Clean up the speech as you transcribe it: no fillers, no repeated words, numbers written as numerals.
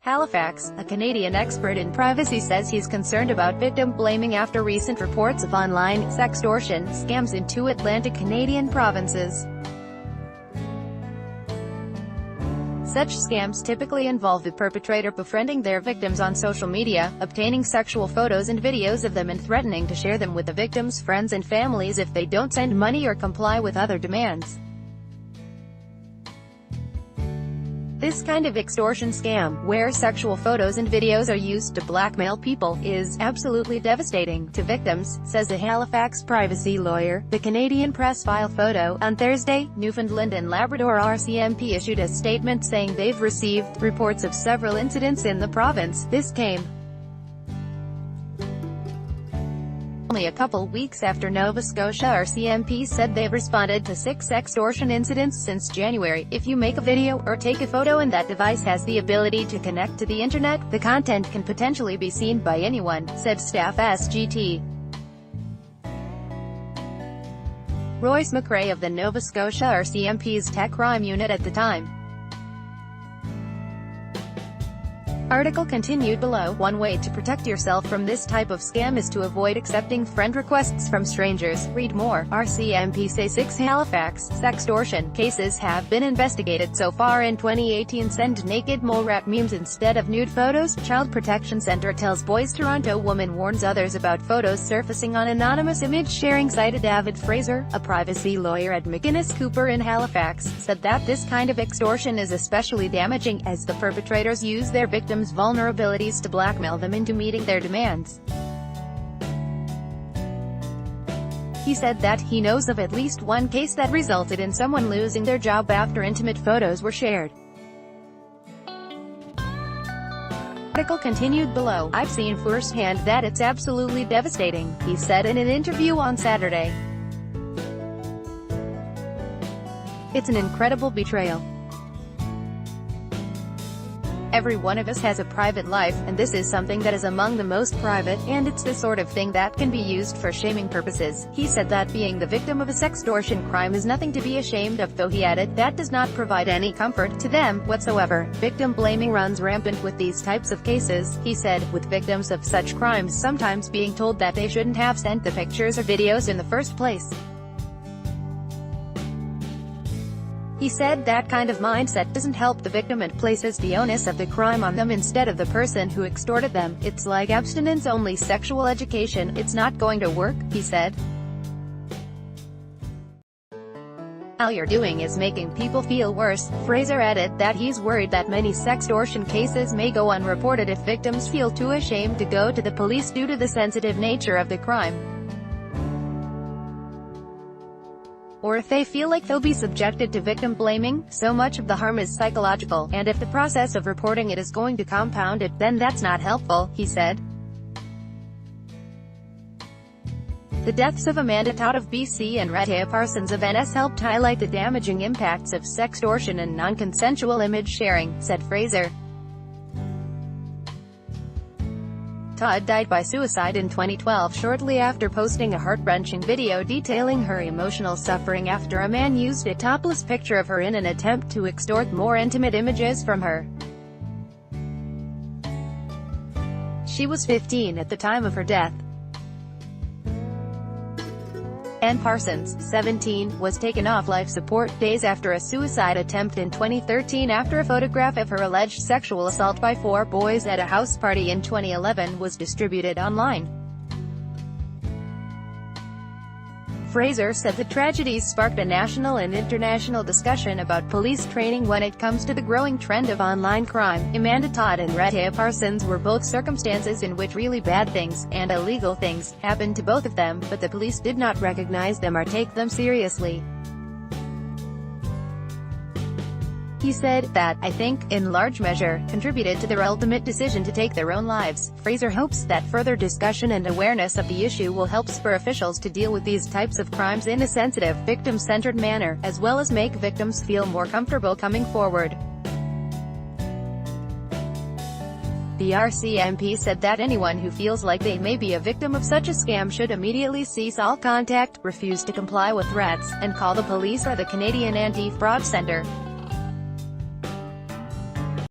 Halifax, a Canadian expert in privacy, says he's concerned about victim blaming after recent reports of online sextortion scams in 2 Atlantic Canadian provinces. Such scams typically involve the perpetrator befriending their victims on social media, obtaining sexual photos and videos of them and threatening to share them with the victims' friends and families if they don't send money or comply with other demands. This kind of extortion scam, where sexual photos and videos are used to blackmail people, is absolutely devastating to victims, says a Halifax privacy lawyer. The Canadian Press filed photo. On Thursday, Newfoundland and Labrador RCMP issued a statement saying they've received reports of several incidents in the province. This came only a couple weeks after Nova Scotia RCMP said they've responded to 6 extortion incidents since January. If you make a video or take a photo and that device has the ability to connect to the internet, the content can potentially be seen by anyone, said staff SGT. Royce McRae of the Nova Scotia RCMP's tech crime unit at the time. Article continued below. One way to protect yourself from this type of scam is to avoid accepting friend requests from strangers. Read more. RCMP say 6 Halifax sextortion cases have been investigated so far in 2018. Send naked mole rat memes instead of nude photos. Child Protection Centre tells boys. Toronto woman warns others about photos surfacing on anonymous image sharing site. David Fraser, a privacy lawyer at McInnes Cooper in Halifax, said that this kind of extortion is especially damaging, as the perpetrators use their victims' vulnerabilities to blackmail them into meeting their demands. He said that he knows of at least one case that resulted in someone losing their job after intimate photos were shared. Article continued below. I've seen firsthand that it's absolutely devastating, he said in an interview on Saturday. It's an incredible betrayal. Every one of us has a private life, and this is something that is among the most private, and it's the sort of thing that can be used for shaming purposes. He said that being the victim of a sextortion crime is nothing to be ashamed of, though he added, that does not provide any comfort to them whatsoever. Victim blaming runs rampant with these types of cases, he said, with victims of such crimes sometimes being told that they shouldn't have sent the pictures or videos in the first place. He said that kind of mindset doesn't help the victim and places the onus of the crime on them instead of the person who extorted them. It's like abstinence-only sexual education. It's not going to work, he said. All you're doing is making people feel worse. Fraser added that he's worried that many sextortion cases may go unreported if victims feel too ashamed to go to the police due to the sensitive nature of the crime, or if they feel like they'll be subjected to victim blaming. So much of the harm is psychological, and if the process of reporting it is going to compound it, then that's not helpful, he said. The deaths of Amanda Todd of BC and Rodney Parsons of NS helped highlight the damaging impacts of sextortion and non-consensual image sharing, said Fraser. Todd died by suicide in 2012 shortly after posting a heart-wrenching video detailing her emotional suffering after a man used a topless picture of her in an attempt to extort more intimate images from her. She was 15 at the time of her death. Ann Parsons, 17, was taken off life support days after a suicide attempt in 2013 after a photograph of her alleged sexual assault by 4 boys at a house party in 2011 was distributed online. Fraser said the tragedies sparked a national and international discussion about police training when it comes to the growing trend of online crime. Amanda Todd and Rodney Parsons were both circumstances in which really bad things, and illegal things, happened to both of them, but the police did not recognize them or take them seriously. He said that, I think, in large measure, contributed to their ultimate decision to take their own lives. Fraser hopes that further discussion and awareness of the issue will help spur officials to deal with these types of crimes in a sensitive, victim-centered manner, as well as make victims feel more comfortable coming forward. The RCMP said that anyone who feels like they may be a victim of such a scam should immediately cease all contact, refuse to comply with threats, and call the police or the Canadian Anti-Fraud Centre.